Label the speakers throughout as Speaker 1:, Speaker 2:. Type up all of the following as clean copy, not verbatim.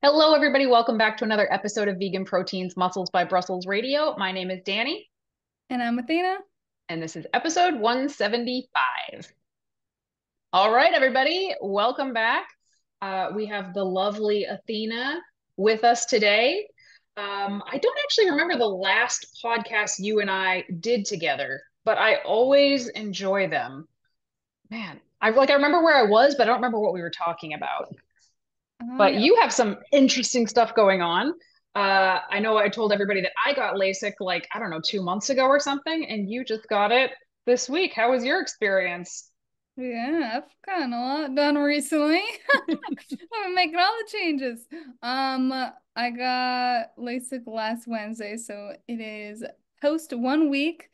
Speaker 1: Hello, everybody. Welcome back to another episode of Vegan Proteins Muscles by Brussels Radio. My name is Danny,
Speaker 2: And I'm Athena.
Speaker 1: and this is episode 175. All right, everybody, welcome back. We have the lovely Athena with us today. I don't actually remember the last podcast you and I did together, but I always enjoy them. Man, I remember where I was, but I don't remember what we were talking about.
Speaker 2: Oh
Speaker 1: But
Speaker 2: yeah.
Speaker 1: you have some interesting stuff going on. I know I told everybody that I got LASIK like, I don't know, 2 months ago or something, and you just got it this week. How was your experience?
Speaker 2: Yeah, I've gotten a lot done recently. I've been making all the changes. Um, I got LASIK last Wednesday, so it is post 1 week.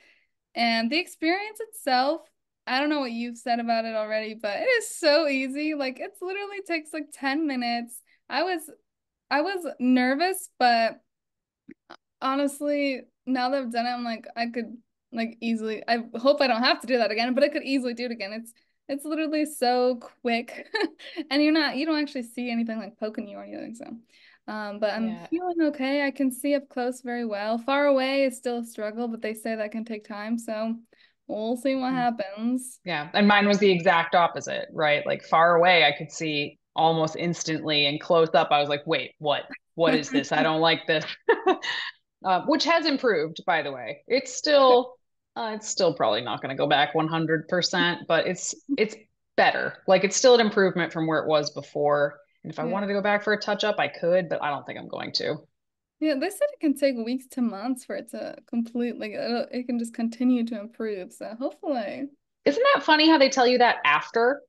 Speaker 2: And the experience itself, I don't know what you've said about it already, but it is so easy. Like it's literally takes like 10 minutes. I was nervous, but honestly, now that I've done it, I'm like, I could like easily. I hope I don't have to do that again, but I could easily do it again. It's literally so quick, and you don't actually see anything like poking you or anything. So, but I'm
Speaker 1: Yeah.
Speaker 2: feeling okay. I can see up close very well. Far away is still a struggle, but they say that can take time. So we'll see what happens.
Speaker 1: Yeah. And mine was the exact opposite, right? Like far away, I could see almost instantly, and close up, I was like, wait, what? What is this? I don't like this. Which has improved, by the way. It's still probably not going to go back 100%, but it's better. Like it's still an improvement from where it was before. And if I
Speaker 2: Yeah.
Speaker 1: wanted to go back for a touch up, I could, but I don't think I'm going to.
Speaker 2: Yeah, they said it can take weeks to months for it to completely, it can just continue to improve. So hopefully.
Speaker 1: Isn't that funny how they tell you that after?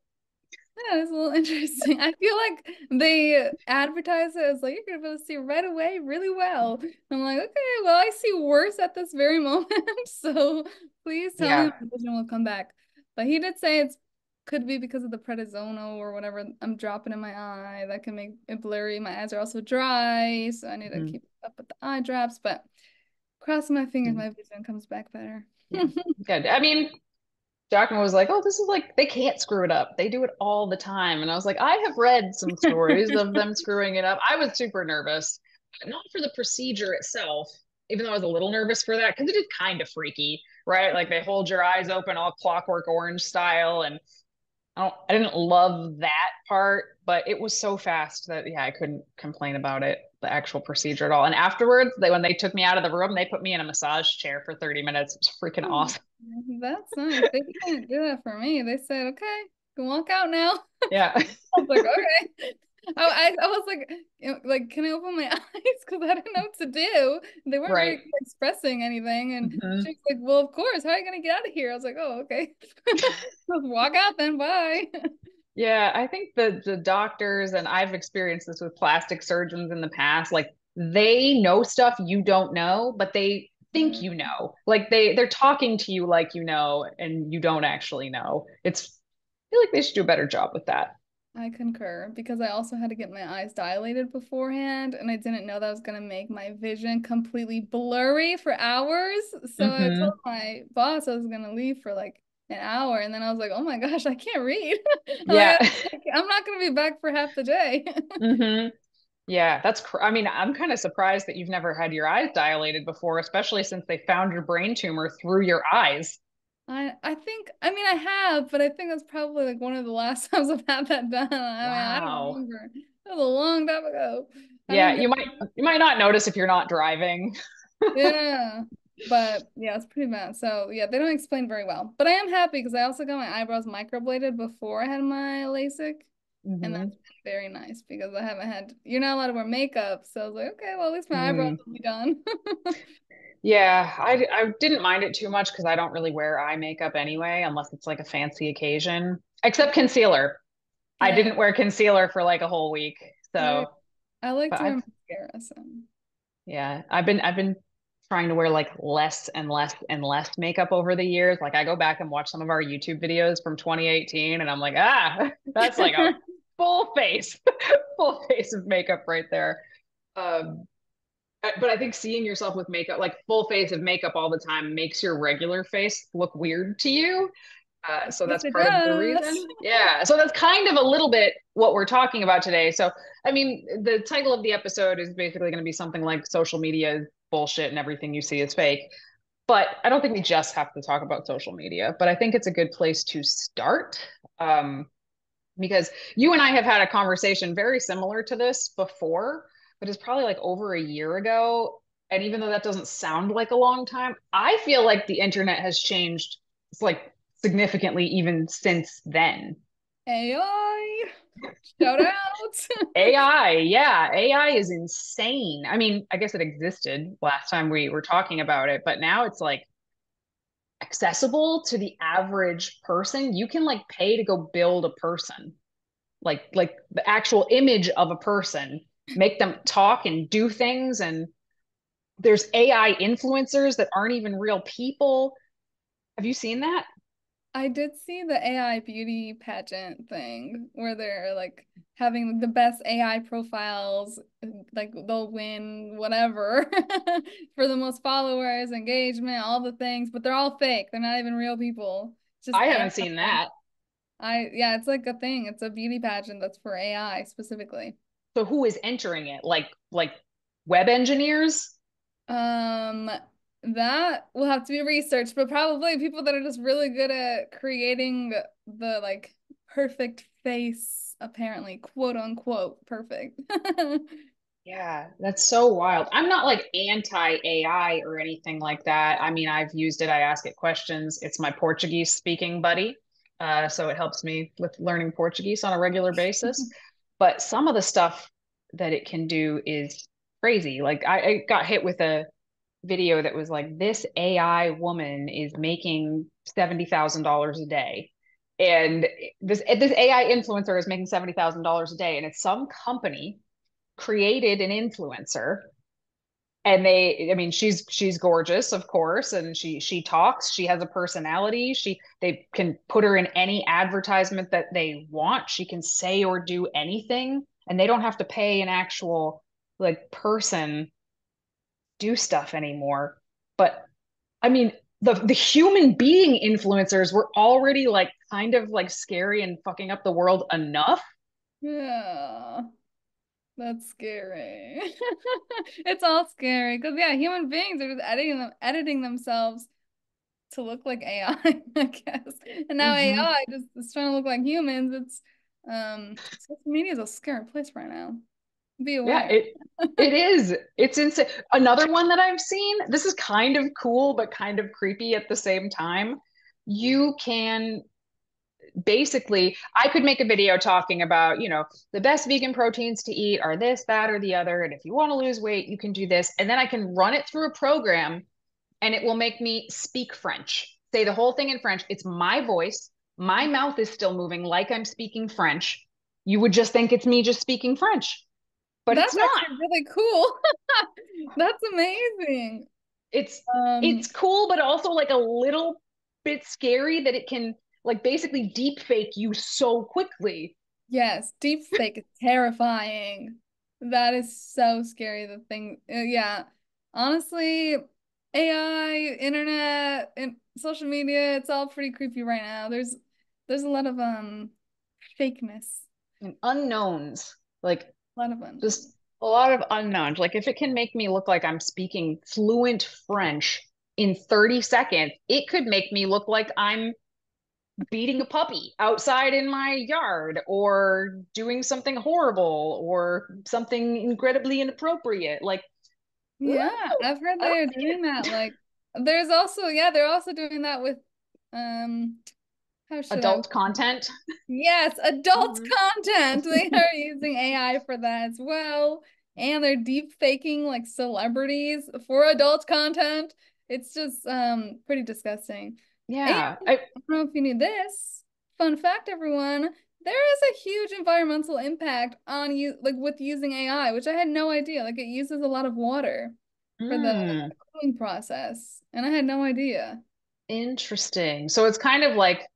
Speaker 2: Yeah, it's a little interesting. I feel like they advertise it as like you're gonna be able to see right away really well. I'm like, okay, well, I see worse at this very moment. So please tell me
Speaker 1: Yeah.
Speaker 2: my vision will come back. But he did say it's could be because of the prednisone or whatever I'm dropping in my eye that can make it blurry. My eyes are also dry, so I need to
Speaker 1: Mhm.
Speaker 2: keep up with the eye drops. But crossing my fingers,
Speaker 1: Yeah.
Speaker 2: my vision comes back better.
Speaker 1: Yeah. Good. I mean, Jackman was like, "Oh, this is like they can't screw it up. They do it all the time." And I was like, "I have read some stories of them screwing it up." I was super nervous, but not for the procedure itself, even though I was a little nervous for that because it is kind of freaky, right? Like they hold your eyes open all Clockwork Orange style, and I didn't love that part, but it was so fast that yeah, I couldn't complain about it, the actual procedure at all. And afterwards, when they took me out of the room, they put me in a massage chair for 30 minutes. It was freaking
Speaker 2: Oh,
Speaker 1: awesome.
Speaker 2: that's nice. They can't do that for me. They said, okay, you can walk out now.
Speaker 1: Yeah.
Speaker 2: I was like, okay. I was like, can I open my eyes? Because I didn't know what to do. They weren't
Speaker 1: Right.
Speaker 2: really expressing anything. And
Speaker 1: Hmm.
Speaker 2: she's like, well, of course. How are you going to get out of here? I was like, oh, okay. Just walk out then. Bye.
Speaker 1: Yeah, I think the doctors, and I've experienced this with plastic surgeons in the past, like they know stuff you don't know, but they think
Speaker 2: Yeah,
Speaker 1: you know. Like they're talking to you like you know, and you don't actually know. I feel like they should do a better job with that.
Speaker 2: I concur because I also had to get my eyes dilated beforehand, and I didn't know that was going to make my vision completely blurry for hours. So I told
Speaker 1: Hmm.
Speaker 2: my boss I was going to leave for like an hour, and then I was like, "Oh my gosh, I can't read." I'm
Speaker 1: Yeah.
Speaker 2: like, I'm not going to be back for half the day.
Speaker 1: Hmm. Yeah, I mean, I'm kind of surprised that you've never had your eyes dilated before, especially since they found your brain tumor through your eyes.
Speaker 2: I think I mean I have, but I think that's probably like one of the last times I've had that done. I mean, I don't
Speaker 1: Wow.
Speaker 2: remember. It was a long time ago. I
Speaker 1: Yeah,
Speaker 2: don't get
Speaker 1: you might not notice if you're not driving.
Speaker 2: Yeah. But yeah, it's pretty bad. So yeah, they don't explain very well. But I am happy because I also got my eyebrows microbladed before I had my LASIK. And
Speaker 1: Hmm.
Speaker 2: that's been very nice because I haven't had, you're not allowed to wear makeup. So I was like, okay, well, at least my eyebrows
Speaker 1: Mm.
Speaker 2: will be done.
Speaker 1: Yeah, I didn't mind it too much because I don't really wear eye makeup anyway, unless it's like a fancy occasion, except concealer. I
Speaker 2: Yeah.
Speaker 1: didn't wear concealer for like a whole week.
Speaker 2: I,
Speaker 1: So,
Speaker 2: I like
Speaker 1: but
Speaker 2: to wear
Speaker 1: I've
Speaker 2: mascara. So
Speaker 1: yeah, I've been trying to wear like less and less and less makeup over the years. Like I go back and watch some of our YouTube videos from 2018 and I'm like, ah, that's like a full face, full face of makeup right there. Um, but I think seeing yourself with makeup, like full face of makeup all the time, makes your regular face look weird to you. So
Speaker 2: yes,
Speaker 1: that's
Speaker 2: it
Speaker 1: part of the
Speaker 2: does.
Speaker 1: reason. Yeah. So that's kind of a little bit what we're talking about today. So, I mean, the title of the episode is basically going to be something like social media is bullshit and everything you see is fake. But I don't think we just have to talk about social media, but I think it's a good place to start. Um, because you and I have had a conversation very similar to this before, but it's probably like over a year ago. And even though that doesn't sound like a long time, I feel like the internet has changed. It's like significantly even since then.
Speaker 2: AI, shout out.
Speaker 1: AI, yeah, AI is insane. I mean, I guess it existed last time we were talking about it, but now it's like accessible to the average person. You can like pay to go build a person, like the actual image of a person, make them talk and do things. And there's AI influencers that aren't even real people. Have you seen that?
Speaker 2: I did see the AI beauty pageant thing where they're like having the best AI profiles, like they'll win whatever for the most followers, engagement, all the things, but they're all fake. They're not even real people. It's just
Speaker 1: I haven't seen
Speaker 2: AI.
Speaker 1: that.
Speaker 2: Yeah, it's like a thing. It's a beauty pageant that's for AI specifically.
Speaker 1: So who is entering it? Like web engineers?
Speaker 2: Um, that will have to be researched, but probably people that are just really good at creating the like perfect face, apparently, quote unquote, perfect.
Speaker 1: Yeah, that's so wild. I'm not like anti AI or anything like that. I mean, I've used it, I ask it questions. It's my Portuguese speaking buddy. So it helps me with learning Portuguese on a regular basis. But some of the stuff that it can do is crazy. Like I got hit with a video that was like, this AI woman is making $70,000 a day. And this AI influencer is making $70,000 a day. And it's some company created an influencer, and I mean, she's gorgeous, of course, and she talks, she has a personality, they can put her in any advertisement that they want, she can say or do anything, and they don't have to pay an actual like person do stuff anymore. But I mean, the human being influencers were already like kind of like scary and fucking up the world enough.
Speaker 2: Yeah, that's scary. It's all scary because yeah, human beings are just editing themselves to look like AI, I guess. And now
Speaker 1: Mm-hmm.
Speaker 2: AI just is trying to look like humans. It's social media is a scary place right now. Be
Speaker 1: Yeah,
Speaker 2: aware.
Speaker 1: it is. It's insane. Another one that I've seen, this is kind of cool but kind of creepy at the same time. You can basically, I could make a video talking about, the best vegan proteins to eat are this, that, or the other. And if you want to lose weight, you can do this. And then I can run it through a program and it will make me speak French, say the whole thing in French. It's my voice. My mouth is still moving like I'm speaking French. You would just think it's me just speaking French, but it's
Speaker 2: That's
Speaker 1: not.
Speaker 2: actually really cool. That's amazing.
Speaker 1: it's
Speaker 2: Um,
Speaker 1: it's cool, but also like a little bit scary that it can like basically deep fake you so quickly.
Speaker 2: yes, deep fake is terrifying. That is so scary. The thing, yeah. Honestly, AI, internet, and social media, it's all pretty creepy right now. There's a lot of fakeness,
Speaker 1: And unknowns, like
Speaker 2: a lot of unknown.
Speaker 1: just a lot of unknowns. Like if it can make me look like I'm speaking fluent French in 30 seconds, it could make me look like I'm beating a puppy outside in my yard or doing something horrible or something incredibly inappropriate. Like,
Speaker 2: Yeah,
Speaker 1: ooh,
Speaker 2: I've heard
Speaker 1: I don't
Speaker 2: they're doing
Speaker 1: think
Speaker 2: that. Like, there's also, yeah, they're also doing that with, um, how should I?
Speaker 1: adult content.
Speaker 2: Yes, adult
Speaker 1: Mhm.
Speaker 2: content. They are using AI for that as well. And they're deep faking like celebrities for adult content. It's just pretty disgusting. And
Speaker 1: Yeah.
Speaker 2: I don't know if you knew this. Fun fact, everyone, there is a huge environmental impact on you like with using AI, which I had no idea. Like it uses a lot of water for the
Speaker 1: Mm,
Speaker 2: cooling process. And I had no idea.
Speaker 1: interesting. So it's kind of like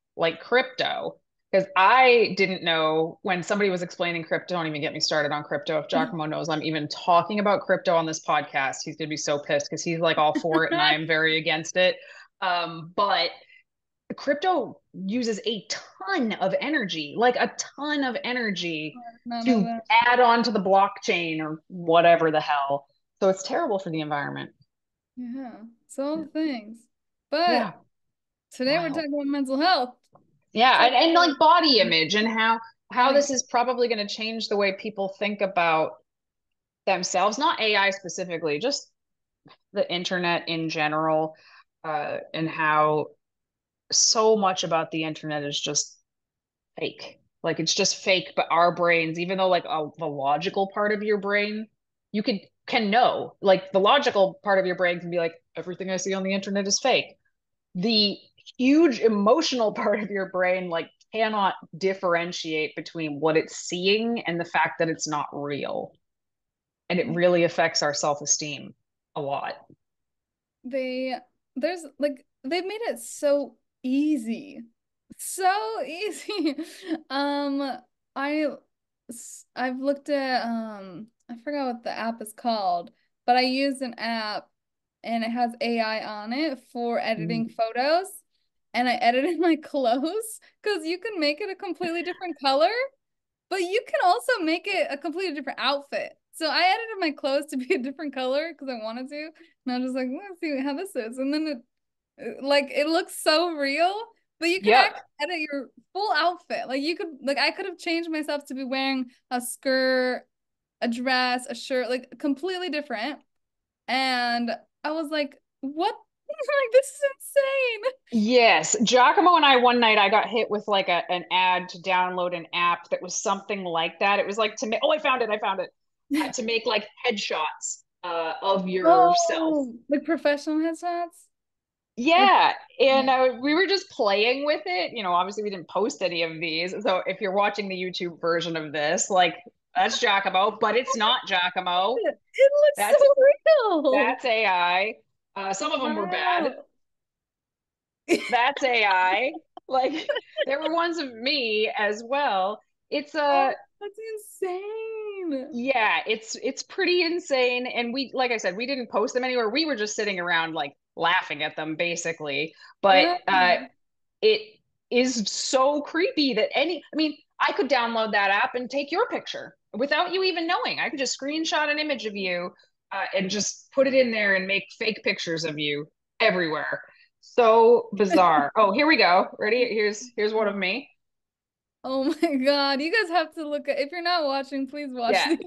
Speaker 1: crypto. Because I didn't know when somebody was explaining crypto, don't even get me started on crypto. If Giacomo knows I'm even talking about crypto on this podcast, he's gonna be so pissed because he's like all for it and I am very against it. But crypto uses a ton of energy, like a ton of energy
Speaker 2: None of
Speaker 1: to
Speaker 2: that.
Speaker 1: add on to the blockchain or whatever the hell. So it's terrible for the environment.
Speaker 2: Yeah. So all the things.
Speaker 1: Yeah,
Speaker 2: But today we're
Speaker 1: wild.
Speaker 2: talking about mental health.
Speaker 1: Yeah,
Speaker 2: So
Speaker 1: and like body image and how
Speaker 2: body.
Speaker 1: this is probably going to change the way people think about themselves, not AI specifically, just the internet in general, and how so much about the internet is just fake. Like it's just fake, but our brains, even though like the logical part of your brain, you can know, like the logical part of your brain can be like, everything I see on the internet is fake. The huge emotional part of your brain like cannot differentiate between what it's seeing and the fact that it's not real. And it really affects our self-esteem a lot.
Speaker 2: They there's like they've made it so easy. So easy. Um I I've looked at I forgot what the app is called, but I used an app and it has AI on it for editing
Speaker 1: Mm.
Speaker 2: photos, and I edited my clothes because you can make it a completely different color. But you can also make it a completely different outfit. So I edited my clothes to be a different color because I wanted to. And I was just like, let's see how this is. And then like it looks so real, but you can
Speaker 1: Yep.
Speaker 2: actually edit your full outfit. Like you could like I could have changed myself to be wearing a skirt, a dress, a shirt, like completely different. And I was like, what? Like this is insane.
Speaker 1: Yes, Giacomo and I one night I got hit with like an ad to download an app that was something like that. It was like to make I found it, to make like headshots of yourself.
Speaker 2: Oh, like professional headshots? Like
Speaker 1: Yeah, and
Speaker 2: yeah.
Speaker 1: we were just playing with it. You know, obviously we didn't post any of these. So if you're watching the YouTube version of this, like that's Giacomo, but it's not Giacomo.
Speaker 2: It looks so
Speaker 1: That's
Speaker 2: real.
Speaker 1: that's AI. Some of them were bad.
Speaker 2: Wow.
Speaker 1: That's AI. Like there were ones of me as well. It's
Speaker 2: Oh,
Speaker 1: a
Speaker 2: that's insane.
Speaker 1: yeah, it's pretty insane. And we, like I said, we didn't post them anywhere. We were just sitting around like laughing at them basically. But
Speaker 2: Yeah.
Speaker 1: it is so creepy that I mean, I could download that app and take your picture without you even knowing. I could just screenshot an image of you and just put it in there and make fake pictures of you everywhere. So bizarre. Oh, here we go. Ready? Here's one of me.
Speaker 2: Oh my God. You guys have to look at, if you're not watching, please watch
Speaker 1: Yeah.
Speaker 2: these.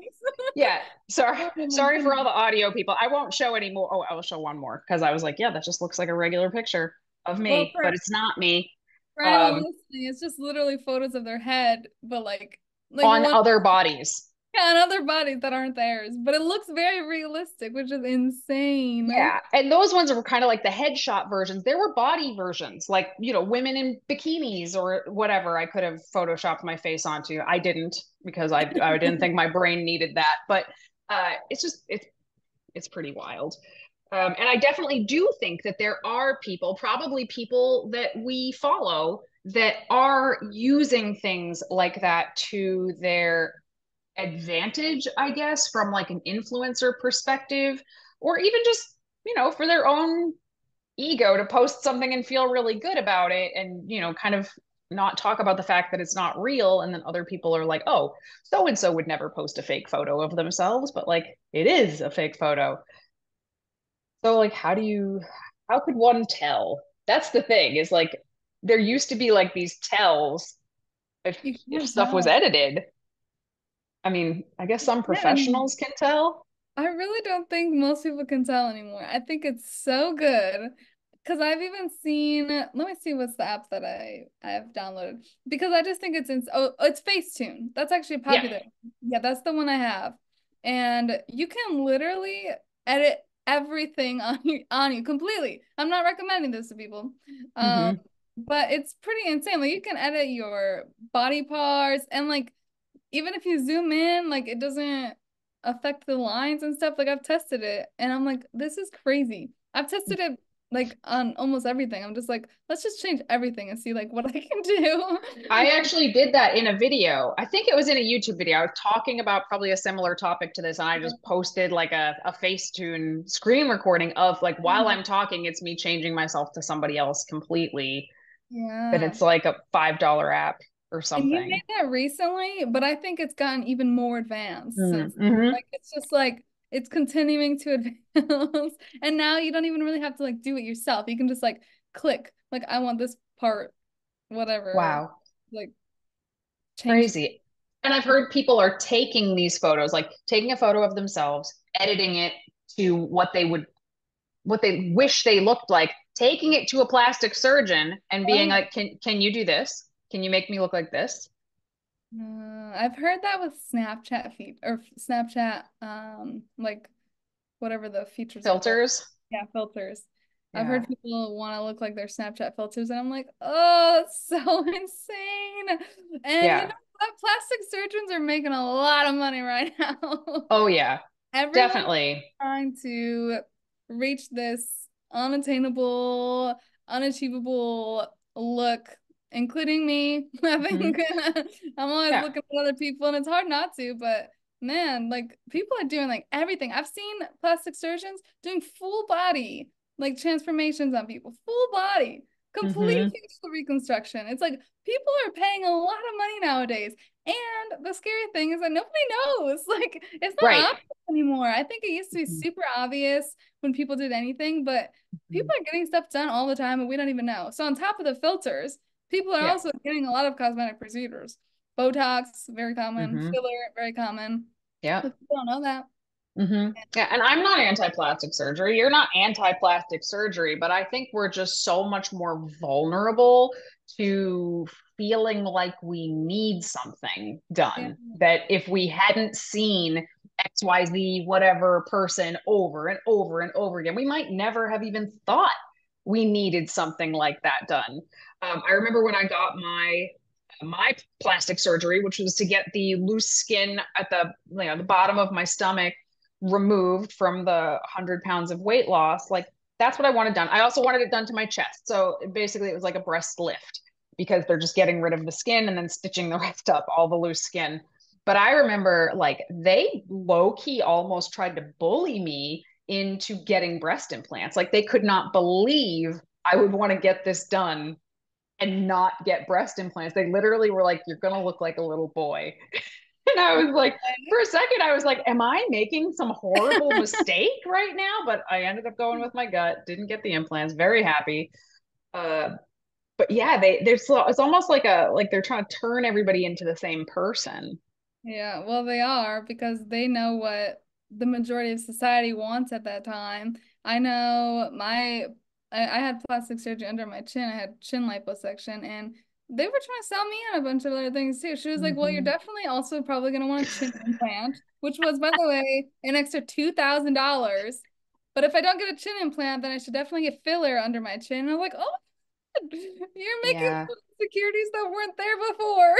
Speaker 1: Yeah. Sorry.
Speaker 2: Oh my
Speaker 1: Sorry for all
Speaker 2: goodness.
Speaker 1: the audio people. I won't show any more. Oh, I will show one more because I was like, yeah, that just looks like a regular picture of
Speaker 2: Well,
Speaker 1: me, but it's not me.
Speaker 2: for anyone
Speaker 1: Um,
Speaker 2: listening, it's just literally photos of their head, but like
Speaker 1: on
Speaker 2: one
Speaker 1: other bodies.
Speaker 2: on other bodies that aren't theirs. But it looks very realistic, which is insane.
Speaker 1: Yeah. And those ones were kind of like the headshot versions. There were body versions, like, you know, women in bikinis or whatever I could have photoshopped my face onto. I didn't because I didn't think my brain needed that. But it's just it's pretty wild. And I definitely do think that there are people, probably people that we follow, that are using things like that to their advantage, I guess, from like an influencer perspective, or even just, you know, for their own ego to post something and feel really good about it and, you know, kind of not talk about the fact that it's not real. And then other people are like, oh, so and so would never post a fake photo of themselves, but like it is a fake photo. So like how could one tell? That's the thing, is like there used to be like these tells
Speaker 2: You
Speaker 1: if
Speaker 2: can't
Speaker 1: stuff was
Speaker 2: tell.
Speaker 1: edited. I mean, I guess some
Speaker 2: Yeah, anymore.
Speaker 1: professionals can tell.
Speaker 2: I really don't think most people can tell anymore. I think it's so good because I've even seen. Let me see what's the app that I've downloaded because I just think it's Facetune. That's actually
Speaker 1: Yeah.
Speaker 2: popular. Yeah, that's the one I have, and you can literally edit everything on you completely. I'm not recommending this to people, um,
Speaker 1: Hmm.
Speaker 2: but it's pretty insane. Like you can edit your body parts and like even if you zoom in, like it doesn't affect the lines and stuff. Like I've tested it and I'm like, this is crazy. I've tested it like on almost everything. I'm just like, let's just change everything and see like what I can do.
Speaker 1: I actually did that in a video. I think it was in a YouTube video. I was talking about probably a similar topic to this, and I just posted like a Facetune screen recording of like while I'm talking, it's me changing myself to somebody else completely. that
Speaker 2: Yeah.
Speaker 1: it's like a $5 app or
Speaker 2: And you
Speaker 1: something.
Speaker 2: made that recently, but I think it's gotten even more advanced since
Speaker 1: Mm-hmm.
Speaker 2: like it's just like it's continuing to advance. And now you don't even really have to like do it yourself. You can just like click, like I want this part, whatever,
Speaker 1: Wow.
Speaker 2: like change it.
Speaker 1: Crazy. And I've heard people are taking these photos, like taking a photo of themselves, editing it to what they wish they looked like, taking it to a plastic surgeon and being
Speaker 2: Oh.
Speaker 1: like, can you do this? Can you make me look like this?
Speaker 2: I've heard that with Snapchat feed or Snapchat, like whatever the features are called.
Speaker 1: Filters?
Speaker 2: Yeah, filters. I've
Speaker 1: Yeah.
Speaker 2: heard people want to look like their Snapchat filters, and I'm like, oh, that's so insane. And you know
Speaker 1: Yeah.
Speaker 2: what? Plastic surgeons are making a lot of money right now.
Speaker 1: Oh yeah.
Speaker 2: Everyone's
Speaker 1: Definitely.
Speaker 2: trying to reach this unattainable, unachievable look, including me. I
Speaker 1: Hmm.
Speaker 2: think I'm always
Speaker 1: Yeah.
Speaker 2: looking at other people, and it's hard not to, but man, like people are doing like everything. I've seen plastic surgeons doing full body like transformations on people, full body, complete
Speaker 1: Hmm.
Speaker 2: facial reconstruction. It's like people are paying a lot of money nowadays. And the scary thing is that nobody knows. Like, it's
Speaker 1: Right.
Speaker 2: not obvious anymore. I think it used to be
Speaker 1: Mhm.
Speaker 2: super obvious when people did anything, but people
Speaker 1: Mhm.
Speaker 2: are getting stuff done all the time and we don't even know. So, on top of the filters, people are
Speaker 1: Yeah.
Speaker 2: also getting a lot of cosmetic procedures. Botox, very common.
Speaker 1: Hmm.
Speaker 2: Filler, very common.
Speaker 1: Yeah.
Speaker 2: But people don't know that.
Speaker 1: Yeah, and I'm not anti-plastic surgery. You're not anti-plastic surgery, but I think we're just so much more vulnerable to feeling like we need something
Speaker 2: Yeah.
Speaker 1: done. That if we hadn't seen XYZ whatever person over and over and over again, we might never have even thought we needed something like that done. I remember when I got my plastic surgery, which was to get the loose skin at the bottom of my stomach removed from the 100 pounds of weight loss. Like that's what I wanted done. I also wanted it done to my chest. So basically, it was like a breast lift because they're just getting rid of the skin and then stitching the rest up, all the loose skin. But I remember like they low key almost tried to bully me into getting breast implants. Like they could not believe I would want to get this done and not get breast implants. They literally were like, "You're gonna look like a little boy." And I was like, for a second, I was like, am I making some horrible mistake right now? But I ended up going with my gut, didn't get the implants, very happy. Uh, but yeah, it's almost like they're trying to turn everybody into the same person.
Speaker 2: Yeah, well, they are because they know what the majority of society wants at that time. I know I had plastic surgery under my chin. I had chin liposuction, and they were trying to sell me on a bunch of other things too. She was like, "Well, you're
Speaker 1: Mm-hmm.
Speaker 2: definitely also probably going to want a chin implant," which was, by the way, an extra $2,000. But if I don't get a chin implant, then I should definitely get filler under my chin. And I'm like, "Oh, you're making
Speaker 1: Yeah,
Speaker 2: securities that weren't there before."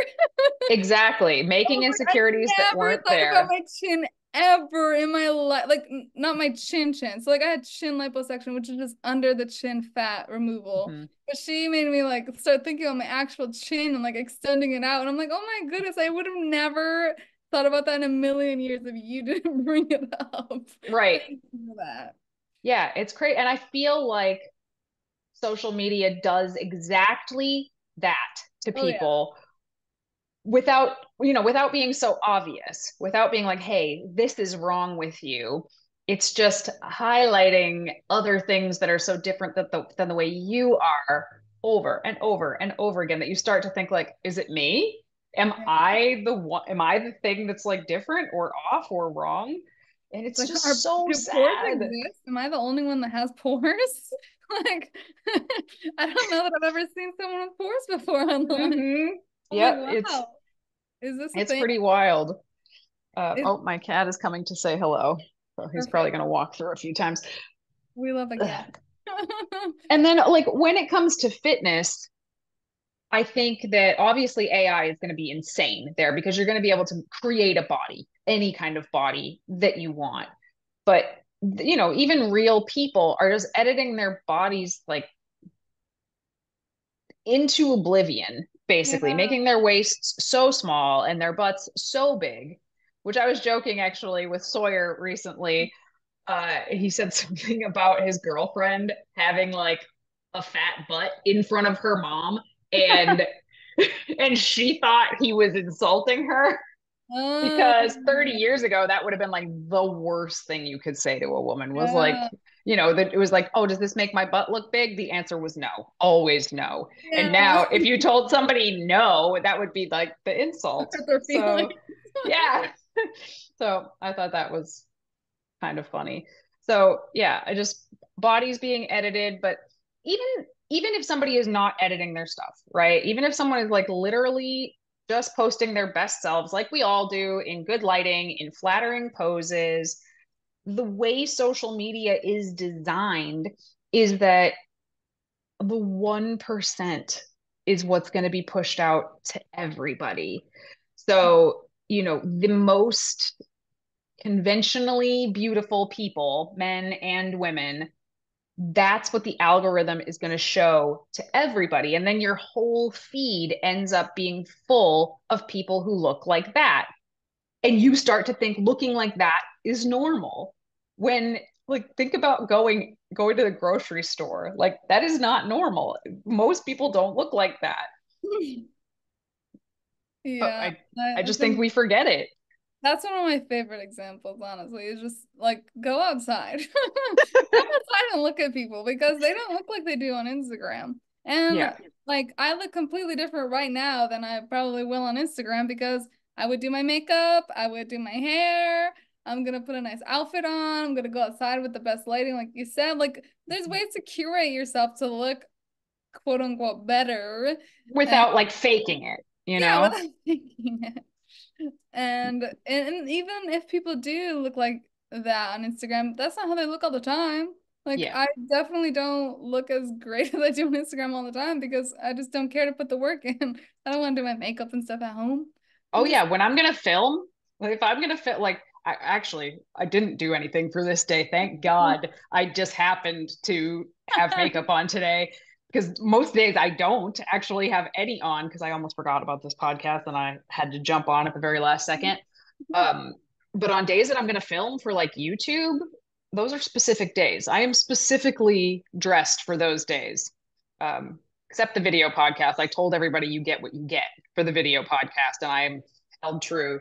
Speaker 1: exactly.
Speaker 2: I
Speaker 1: Making
Speaker 2: was like, I
Speaker 1: insecurities that
Speaker 2: never
Speaker 1: weren't
Speaker 2: thought about
Speaker 1: there.
Speaker 2: my chin ever in my life. Like, not my chin. So, like, I had chin liposuction, which is just under the chin fat removal.
Speaker 1: Hmm.
Speaker 2: But she made me like start thinking about my actual chin and like extending it out. And I'm like, oh my goodness, I would have never thought about that in a million years if you didn't bring it up.
Speaker 1: Right.
Speaker 2: Thank you for that.
Speaker 1: Yeah, it's great. And I feel like social media does exactly that to
Speaker 2: Oh, yeah.
Speaker 1: people without without being so obvious, without being like, hey, this is wrong with you. It's just highlighting other things that are so different than the way you are over and over and over again that you start to think like, is it me? Am
Speaker 2: Yeah.
Speaker 1: I the one? Am I the thing that's like different or off or wrong? And
Speaker 2: It's
Speaker 1: it's
Speaker 2: like,
Speaker 1: just so
Speaker 2: do pores
Speaker 1: sad.
Speaker 2: exist? Am I the only one that has pores? Like, I don't know that I've ever seen someone with pores before online.
Speaker 1: Hmm.
Speaker 2: I'm like,
Speaker 1: Yep, it's
Speaker 2: wow, is this a
Speaker 1: it's
Speaker 2: thing?
Speaker 1: pretty wild.
Speaker 2: It's
Speaker 1: Oh, my cat is coming to say hello. So he's probably
Speaker 2: perfect.
Speaker 1: going to walk through a few times.
Speaker 2: We love a cat.
Speaker 1: Ugh. And then, like, when it comes to fitness, I think that obviously AI is going to be insane there because you're going to be able to create a body, any kind of body that you want. But, even real people are just editing their bodies like into oblivion, basically,
Speaker 2: Yeah.
Speaker 1: making their waists so small and their butts so big, which I was joking actually with Sawyer recently. He said something about his girlfriend having like a fat butt in front of her mom, and and she thought he was insulting her,
Speaker 2: Oh,
Speaker 1: because 30 years ago that would have been like the worst thing you could say to a woman, was like,
Speaker 2: yeah.
Speaker 1: that it was like, oh, does this make my butt look big? The answer was no, always no. And
Speaker 2: Yeah.
Speaker 1: now if you told somebody no, that would be like the insult.
Speaker 2: Hurt their feelings.
Speaker 1: So yeah. So I thought that was kind of funny. So yeah, I just, bodies being edited, but even even if somebody is not editing their stuff, right? Even if someone is like literally just posting their best selves, like we all do, in good lighting, in flattering poses, the way social media is designed is that the 1% is what's going to be pushed out to everybody. So, the most conventionally beautiful people, men and women, that's what the algorithm is going to show to everybody. And then your whole feed ends up being full of people who look like that. And you start to think looking like that is normal. When, like, think about going to the grocery store. Like, that is not normal. Most people don't look like that. But
Speaker 2: Yeah,
Speaker 1: I
Speaker 2: I
Speaker 1: just think
Speaker 2: think
Speaker 1: we forget it.
Speaker 2: that's one of my favorite examples, honestly. Is just like go outside. Go outside and look at people because they don't look like they do on Instagram. And
Speaker 1: Yeah.
Speaker 2: like I look completely different right now than I probably will on Instagram because I would do my makeup, I would do my hair, I'm gonna put a nice outfit on, I'm gonna go outside with the best lighting, like you said. Like there's ways to curate yourself to look quote unquote better. And
Speaker 1: Without like faking it, you
Speaker 2: yeah,
Speaker 1: know?
Speaker 2: without thinking it. And even if people do look like that on Instagram, that's not how they look all the time. Like
Speaker 1: Yeah.
Speaker 2: I definitely don't look as great as I do on Instagram all the time because I just don't care to put the work in. I don't want to do my makeup and stuff at home.
Speaker 1: Oh
Speaker 2: I'm just
Speaker 1: yeah, when I'm gonna film, like if I'm gonna fit, like I didn't do anything for this day. Thank God. I just happened to have makeup on today, because most days I don't actually have any on, because I almost forgot about this podcast and I had to jump on at the very last second. Um, but on days that I'm gonna film for like YouTube, those are specific days. I am specifically dressed for those days. Um, except the video podcast. I told everybody you get what you get for the video podcast, and I am held true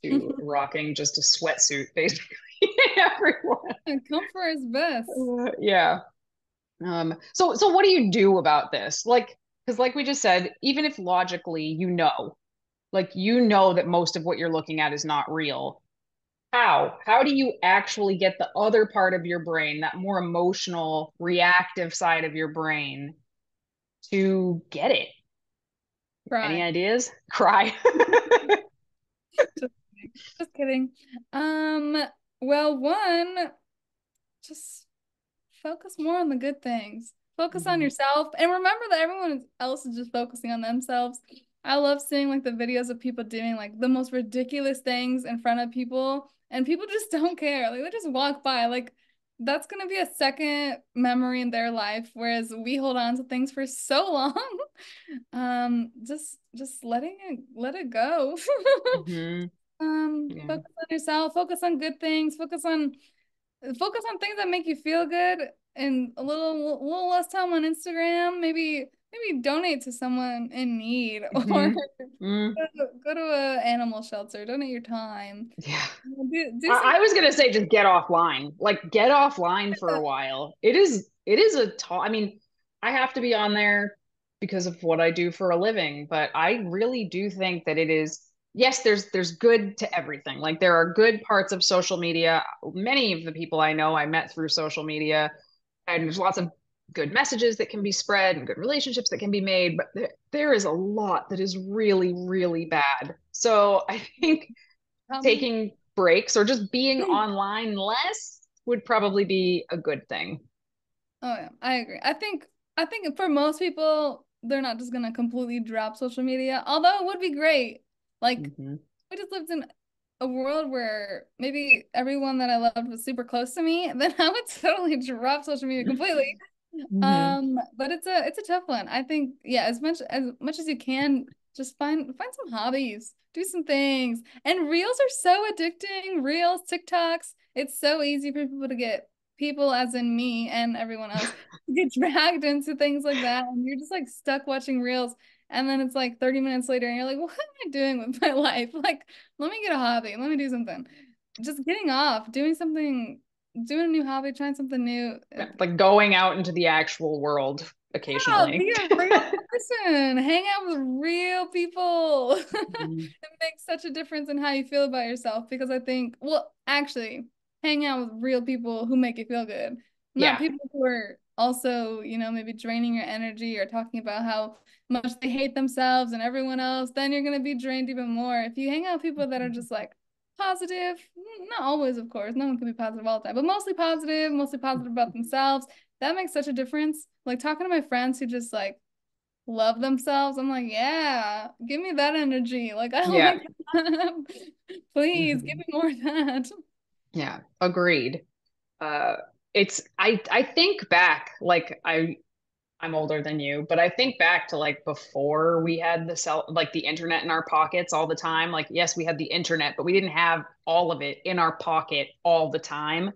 Speaker 1: to rocking just a sweatsuit basically everyone.
Speaker 2: comfort is best.
Speaker 1: Yeah. So what do you do about this? Like, because like we just said, even if logically that most of what you're looking at is not real, how do you actually get the other part of your brain, that more emotional reactive side of your brain, to get it? Any
Speaker 2: Cry.
Speaker 1: ideas? Cry.
Speaker 2: Just kidding. Just kidding. Um, well, one, just focus more on the good things. Focus on
Speaker 1: Mhm.
Speaker 2: yourself and remember that everyone else is just focusing on themselves. I love seeing like the videos of people doing like the most ridiculous things in front of people and people just don't care. Like they just walk by. Like that's gonna be a second memory in their life, whereas we hold on to things for so long. Just let it go.
Speaker 1: Mhm. Yeah.
Speaker 2: Focus on yourself, focus on things that make you feel good and a little less time on Instagram. Maybe donate to someone in need or
Speaker 1: Mhm. Mm.
Speaker 2: go to a animal shelter. Donate your time.
Speaker 1: Yeah.
Speaker 2: Do some.
Speaker 1: I was gonna say just get offline. Like get offline for a while. It is I mean, I have to be on there because of what I do for a living, but I really do think that it is, yes, there's good to everything. Like there are good parts of social media. Many of the people I know I met through social media, and there's lots of good messages that can be spread and good relationships that can be made, but there is a lot that is really, really bad. So I think
Speaker 2: Um,
Speaker 1: taking breaks or just being online less would probably be a good thing.
Speaker 2: oh yeah, I agree. I think for most people, they're not just gonna completely drop social media, although it would be great. Like
Speaker 1: Hmm.
Speaker 2: we just lived in a world where maybe everyone that I loved was super close to me, then I would totally drop social media completely.
Speaker 1: Hmm.
Speaker 2: But it's a tough one. I think yeah, as much as you can, just find some hobbies, do some things. And reels are so addicting. Reels, TikToks, it's so easy for people to get people, as in me and everyone else, get dragged into things like that, and you're just like stuck watching reels. And then it's like 30 minutes later, and you're like, what am I doing with my life? Like, let me get a hobby. Let me do something. Just getting off, doing something, doing a new hobby, trying something new.
Speaker 1: Like going out into the actual world
Speaker 2: Yeah,
Speaker 1: occasionally.
Speaker 2: be a real person. Hang out with real people.
Speaker 1: Mhm.
Speaker 2: It makes such a difference in how you feel about yourself because I think, well, actually, hang out with real people who make you feel good. Not
Speaker 1: Yeah.
Speaker 2: people who are also, maybe draining your energy or talking about how much they hate themselves and everyone else, then you're gonna be drained even more. If you hang out with people that are just like positive, not always, of course, no one can be positive all the time, but mostly positive about themselves, that makes such a difference. Like talking to my friends who just like love themselves, I'm like, yeah, give me that energy. Like I
Speaker 1: Yeah.
Speaker 2: like that. Please give
Speaker 1: Mhm.
Speaker 2: me more of that.
Speaker 1: Yeah. Agreed. Uh, I think back, like I'm older than you, but I think back to like before we had like the internet in our pockets all the time. Like, yes, we had the internet, but we didn't have all of it in our pocket all the time.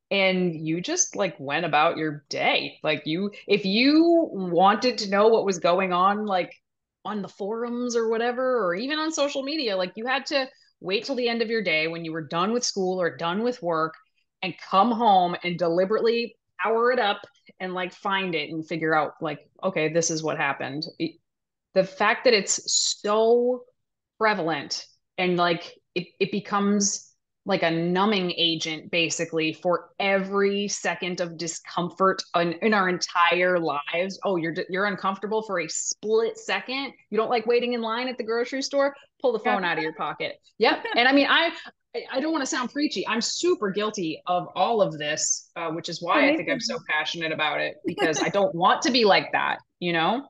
Speaker 1: And you just like went about your day. Like if you wanted to know what was going on, like on the forums or whatever, or even on social media, like you had to wait till the end of your day when you were done with school or done with work and come home and deliberately power it up and like find it and figure out like, okay, this is what happened. The fact that it's so prevalent and like it becomes like a numbing agent basically for every second of discomfort in our entire lives. Oh, you're uncomfortable for a split second. You don't like waiting in line at the grocery store? Pull the
Speaker 2: Yeah.
Speaker 1: phone out of your pocket. Yep. And I mean, I don't want to sound preachy. I'm super guilty of all of this, which is
Speaker 2: Oh,
Speaker 1: why I
Speaker 2: me
Speaker 1: think I'm so
Speaker 2: too.
Speaker 1: passionate about it because I don't want to be like that, you know?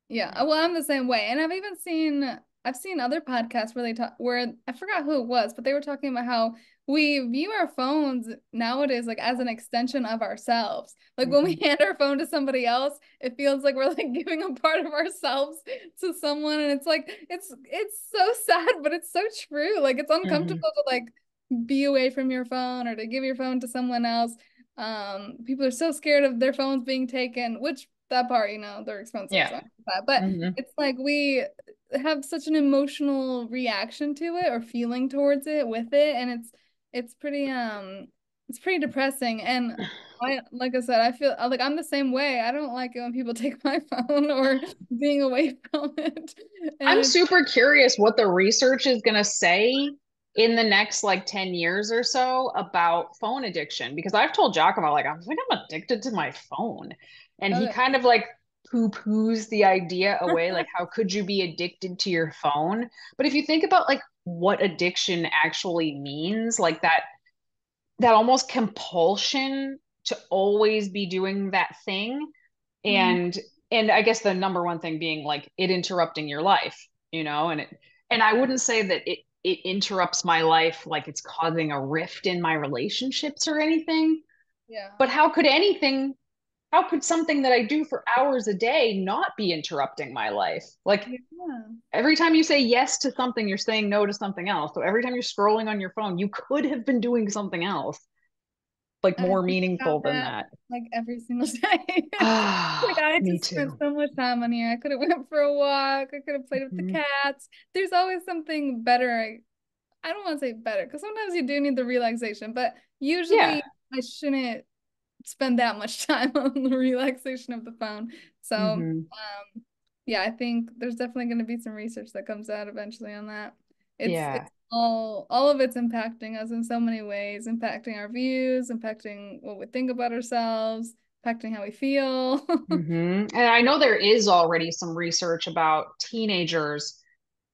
Speaker 2: Yeah, well, I'm the same way. And I've seen other podcasts where they talk where I forgot who it was, but they were talking about how we view our phones nowadays like as an extension of ourselves. Like when we
Speaker 1: Mhm.
Speaker 2: hand our phone to somebody else, it feels like we're like giving a part of ourselves to someone, and it's like it's so sad, but it's so true. Like it's
Speaker 1: Mhm.
Speaker 2: uncomfortable to like be away from your phone or to give your phone to someone else. People are so scared of their phones being taken, which that part, they're expensive,
Speaker 1: Yeah.
Speaker 2: so that. But
Speaker 1: Mhm.
Speaker 2: it's like we have such an emotional reaction to it or feeling towards it with it, and it's pretty it's pretty depressing. And like I said, I feel like I'm the same way. I don't like it when people take my phone or being away from it. And
Speaker 1: I'm
Speaker 2: it's
Speaker 1: super curious what the research is going to say in the next like 10 years or so about phone addiction because I've told Giacomo like I think I'm addicted to my phone and he
Speaker 2: oh,
Speaker 1: kind of like poo-poos the idea away like how could you be addicted to your phone? But if you think about like what addiction actually means, like that almost compulsion to always be doing that thing
Speaker 2: mhm.
Speaker 1: and I guess the number one thing being like it interrupting your life, and I wouldn't say that it interrupts my life like it's causing a rift in my relationships or anything,
Speaker 2: Yeah.
Speaker 1: but how could something that I do for hours a day not be interrupting my life? Like
Speaker 2: Yeah.
Speaker 1: every time you say yes to something, you're saying no to something else. So every time you're scrolling on your phone, you could have been doing something else like
Speaker 2: I
Speaker 1: more
Speaker 2: think about
Speaker 1: meaningful than
Speaker 2: that
Speaker 1: that.
Speaker 2: like every single day. It's like
Speaker 1: Ah,
Speaker 2: I
Speaker 1: me
Speaker 2: just spent
Speaker 1: too.
Speaker 2: so much time on here. I could have went for a walk. I could have played with the
Speaker 1: Mhm.
Speaker 2: cats. There's always something better. I don't want to say better because sometimes you do need the relaxation, but
Speaker 1: Yeah.
Speaker 2: usually I shouldn't spend that much time on the relaxation of the phone. So,
Speaker 1: Hmm.
Speaker 2: yeah, I think there's definitely going to be some research that comes out eventually on that.
Speaker 1: Yeah.
Speaker 2: It's all of it's impacting us in so many ways, impacting our views, impacting what we think about ourselves, impacting how we feel.
Speaker 1: And I know there is already some research about teenagers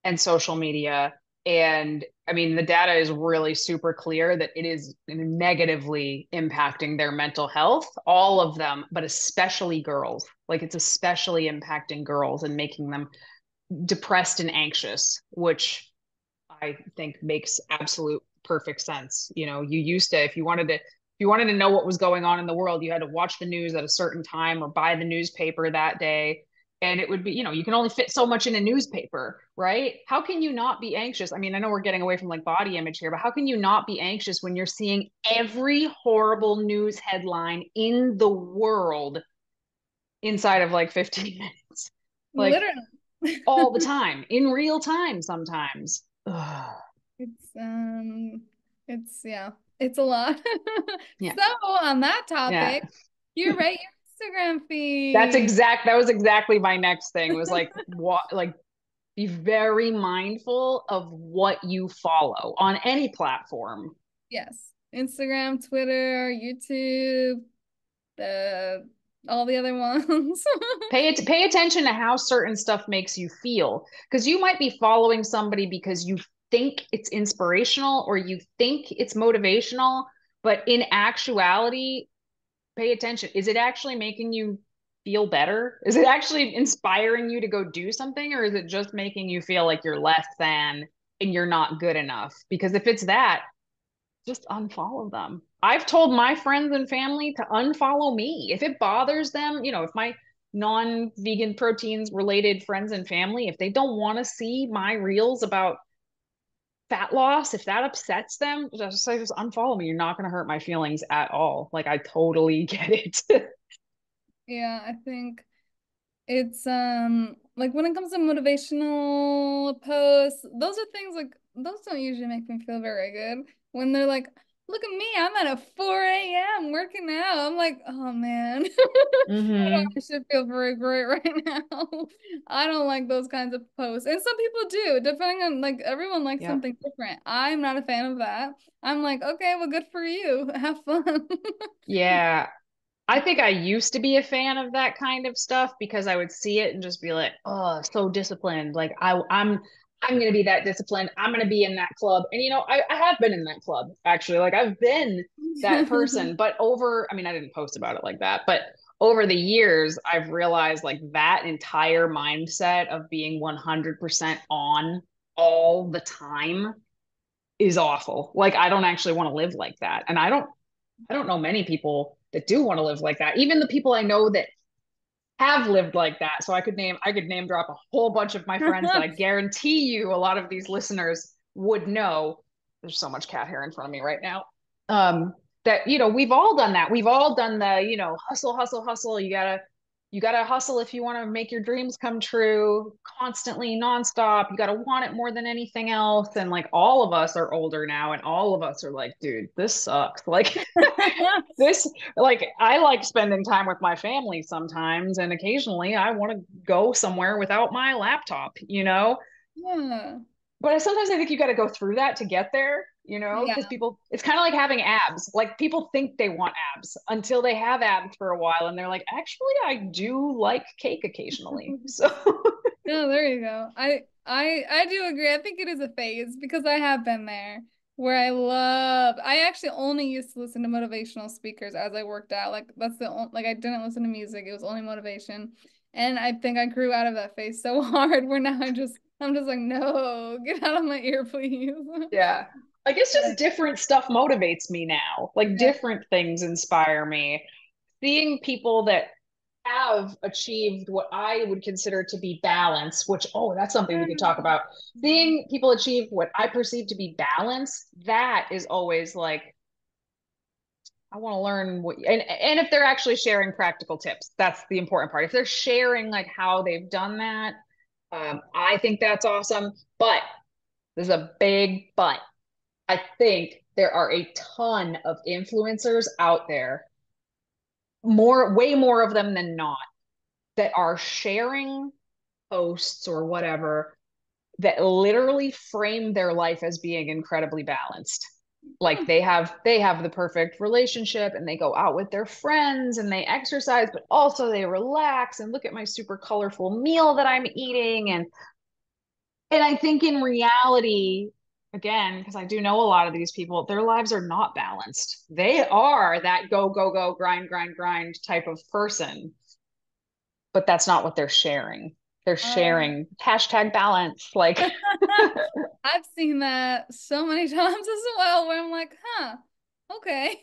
Speaker 1: and social media. And I mean, the data is really super clear that it is negatively impacting their mental health, all of them, but especially girls. Like it's especially impacting girls and making them depressed and anxious, which I think makes absolute perfect sense. You used to, if you wanted to know what was going on in the world, you had to watch the news at a certain time or buy the newspaper that day. and it would be, you can only fit so much in a newspaper, right? How can you not be anxious? I mean, I know we're getting away from like body image here, but how can you not be anxious when you're seeing every horrible news headline in the world inside of like 15 minutes? Like
Speaker 2: Literally.
Speaker 1: all the time, in real time sometimes. Ugh.
Speaker 2: It's yeah, it's a lot.
Speaker 1: Yeah.
Speaker 2: So on that
Speaker 1: Yeah.
Speaker 2: topic, you rate your Instagram
Speaker 1: That's
Speaker 2: feed.
Speaker 1: exact. That was exactly my next thing was like, what, like, be very mindful of what you follow on any platform.
Speaker 2: Yes. Instagram, Twitter, YouTube, the all the other ones.
Speaker 1: Pay attention to how certain stuff makes you feel because you might be following somebody because you think it's inspirational or you think it's motivational, but in actuality, pay attention. Is it actually making you feel better? Is it actually inspiring you to go do something, or is it just making you feel like you're less than and you're not good enough? Because if it's that, just unfollow them. I've told my friends and family to unfollow me. If it bothers them, if my non-vegan proteins related friends and family, if they don't want to see my reels about fat loss, if that upsets them, just say, just unfollow me. You're not going to hurt my feelings at all. Like I totally get it.
Speaker 2: Yeah, I think it's like when it comes to motivational posts, those are things like those don't usually make me feel very good. When they're like, look at me, I'm at a 4 a.m. working out. I'm like, oh man. I don't
Speaker 1: Hmm.
Speaker 2: I should feel very great right now. I don't like those kinds of posts. And some people do, depending on like everyone likes
Speaker 1: Yep.
Speaker 2: something different. I'm not a fan of that. I'm like, okay, well, good for you. Have fun.
Speaker 1: Yeah. I think I used to be a fan of that kind of stuff because I would see it and just be like, oh, so disciplined. Like I'm gonna be that disciplined. I'm gonna be in that club. And I have been in that club actually. Like I've been that person, but I mean, I didn't post about it like that, but over the years, I've realized like that entire mindset of being 100% on all the time is awful. Like I don't actually want to live like that. And I don't know many people that do want to live like that. Even the people I know that have lived like that. So I could name drop a whole bunch of my friends that I guarantee you a lot of these listeners would know. There's so much cat hair in front of me right now. That we've all done that. We've all done the, hustle, hustle, hustle. You gotta hustle if you want to make your dreams come true constantly, nonstop. You gotta want it more than anything else. And like all of us are older now, and all of us are like, dude, this sucks. Like this, like I like spending time with my family sometimes, and occasionally I want to go somewhere without my laptop.
Speaker 2: Yeah.
Speaker 1: But sometimes I think you got to go through that to get there, because
Speaker 2: Yeah.
Speaker 1: people, it's kind of like having abs. Like people think they want abs until they have abs for a while, and they're like, actually, I do like cake occasionally. So,
Speaker 2: No, there you go. I do agree. I think it is a phase because I have been there where I actually only used to listen to motivational speakers as I worked out. Like that's the only like I didn't listen to music. It was only motivation. And I think I grew out of that phase so hard where now I'm just like, no, get out of my ear, please.
Speaker 1: yeah. I guess just
Speaker 2: But
Speaker 1: different stuff motivates me now. Like
Speaker 2: yeah.
Speaker 1: different things inspire me. Seeing people that have achieved what I would consider to be balance, which, oh, that's something we could talk about. Seeing people achieve what I perceive to be balance, that is always like, I want to learn and if they're actually sharing practical tips, that's the important part. If they're sharing like how they've done that, I think that's awesome. But there's a big but. I think there are a ton of influencers out there, way more of them than not, that are sharing posts or whatever that literally frame their life as being incredibly balanced. Like they have the perfect relationship and they go out with their friends and they exercise, but also they relax and look at my super colorful meal that I'm eating. And I think in reality, again, because I do know a lot of these people, their lives are not balanced. They are that go, go, go, grind, grind, grind type of person, but that's not what they're sharing. They're
Speaker 2: Um,
Speaker 1: sharing hashtag balance. Like,
Speaker 2: I've seen that so many times as well, where I'm like, huh, okay.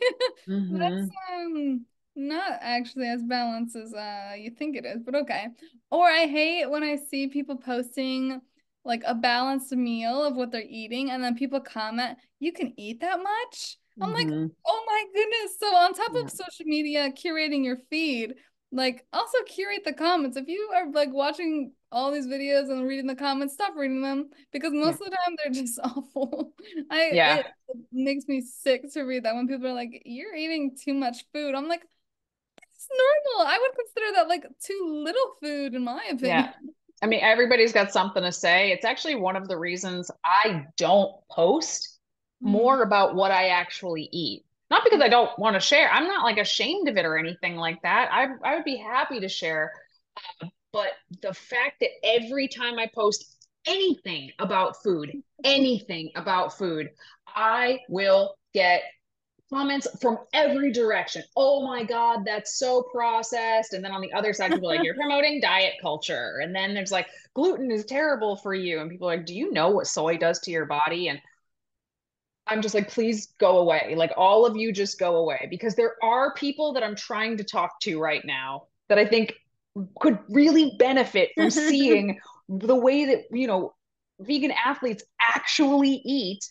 Speaker 2: That's
Speaker 1: hmm.
Speaker 2: not actually as balanced as you think it is, but okay. Or I hate when I see people posting like a balanced meal of what they're eating and then people comment, "You can eat that much?" I'm like,
Speaker 1: Hmm.
Speaker 2: "Oh my goodness." So on top
Speaker 1: Yeah.
Speaker 2: of social media curating your feed, like also curate the comments. If you are like watching all these videos and reading the comments, stop reading them because
Speaker 1: Yeah.
Speaker 2: most of the time they're just awful. I
Speaker 1: Yeah.
Speaker 2: it makes me sick to read that when people are like, "You're eating too much food." I'm like, it's normal. I would consider that like too little food, in my
Speaker 1: Yeah.
Speaker 2: opinion.
Speaker 1: I mean, everybody's got something to say. It's actually one of the reasons I don't post
Speaker 2: Mm.
Speaker 1: more about what I actually eat. Not because I don't want to share. I'm not like ashamed of it or anything like that. I would be happy to share. But the fact that every time I post anything about food, I will get comments from every direction. Oh my God, that's so processed. And then on the other side, people are like, you're promoting diet culture. And then there's like, gluten is terrible for you. And people are like, do you know what soy does to your body? And I'm just like, please go away. Like, all of you just go away because there are people that I'm trying to talk to right now that I think could really benefit from seeing the way that, vegan athletes actually eat,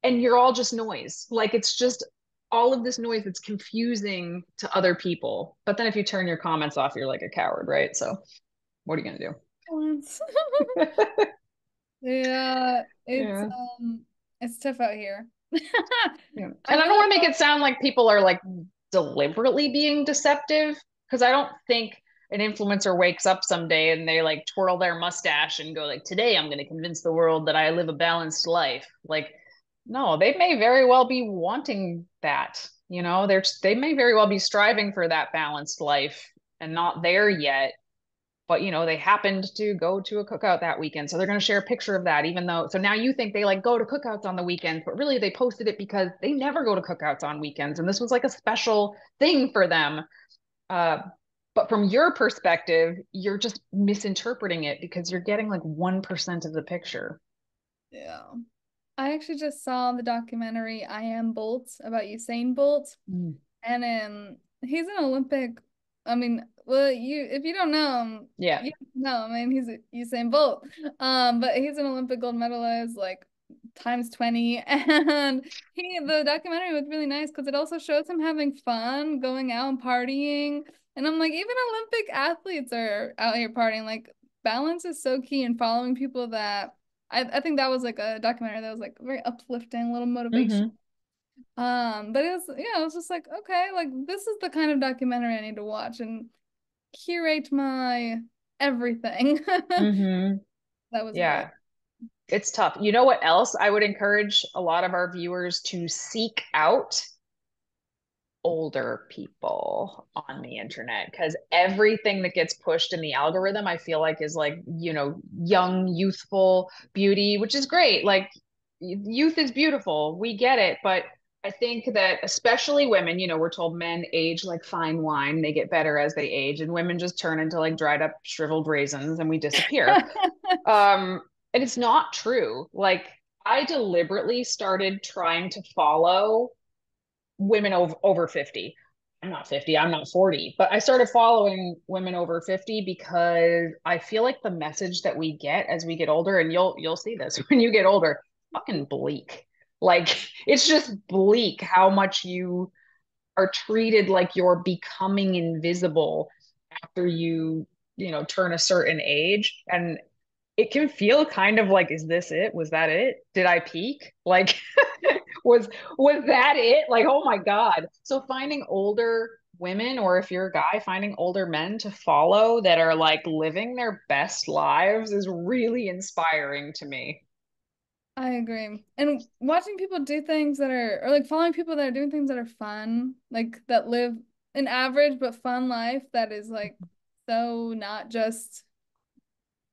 Speaker 1: and you're all just noise. Like, it's just all of this noise that's confusing to other people. But then if you turn your comments off, you're like a coward, right? So what are you gonna do?
Speaker 2: Yeah,
Speaker 1: Yeah.
Speaker 2: it's tough out here.
Speaker 1: Yeah.
Speaker 2: I
Speaker 1: And I don't
Speaker 2: really
Speaker 1: want to make it sound like people are like deliberately being deceptive, because I don't think an influencer wakes up someday and they like twirl their mustache and go like, today I'm going to convince the world that I live a balanced life. Like, no, they may very well be wanting that. They may very well be striving for that balanced life and not there yet, but they happened to go to a cookout that weekend, so they're going to share a picture of that, even though, so now you think they like go to cookouts on the weekends, but really they posted it because they never go to cookouts on weekends and this was like a special thing for them. uh but from your perspective, you're just misinterpreting it because you're getting like 1% of the picture.
Speaker 2: yeah. I actually just saw the documentary I Am Bolt about Usain Bolt.
Speaker 1: Mm.
Speaker 2: And he's an Olympic. I mean, well, you if you don't know him,
Speaker 1: Yeah.
Speaker 2: you know. I mean, he's Usain Bolt. But he's an Olympic gold medalist, like times 20. And the documentary was really nice because it also shows him having fun, going out and partying. And I'm like, even Olympic athletes are out here partying. Like balance is so key in following people that I think that was like a documentary that was like very uplifting, a little motivation.
Speaker 1: Mm-hmm.
Speaker 2: But it was, yeah, it was just like, okay, like this is the kind of documentary I need to watch and curate my everything.
Speaker 1: Mm-hmm.
Speaker 2: That was really
Speaker 1: Yeah, it's tough. You know what else I would encourage a lot of our viewers to seek out? Older people on the internet, because everything that gets pushed in the algorithm I feel like is like, young youthful beauty, which is great. Like, youth is beautiful, we get it, but I think that especially women, we're told men age like fine wine, they get better as they age, and women just turn into like dried up shriveled raisins and we disappear. um and it's not true. Like, I deliberately started trying to follow women over 50. I'm not 50, I'm not 40, but I started following women over 50 because I feel like the message that we get as we get older, and you'll see this when you get older, fucking bleak. Like, it's just bleak how much you are treated like you're becoming invisible after turn a certain age. And it can feel kind of like, is this it? Was that it? Did I peak? Like, was was that it? Like, oh my God. So finding older women, or if you're a guy, finding older men to follow that are like living their best lives is really inspiring to me.
Speaker 2: I agree. And watching people do things that are, or like following people that are doing things that are fun, like that live an average but fun life that is like so not just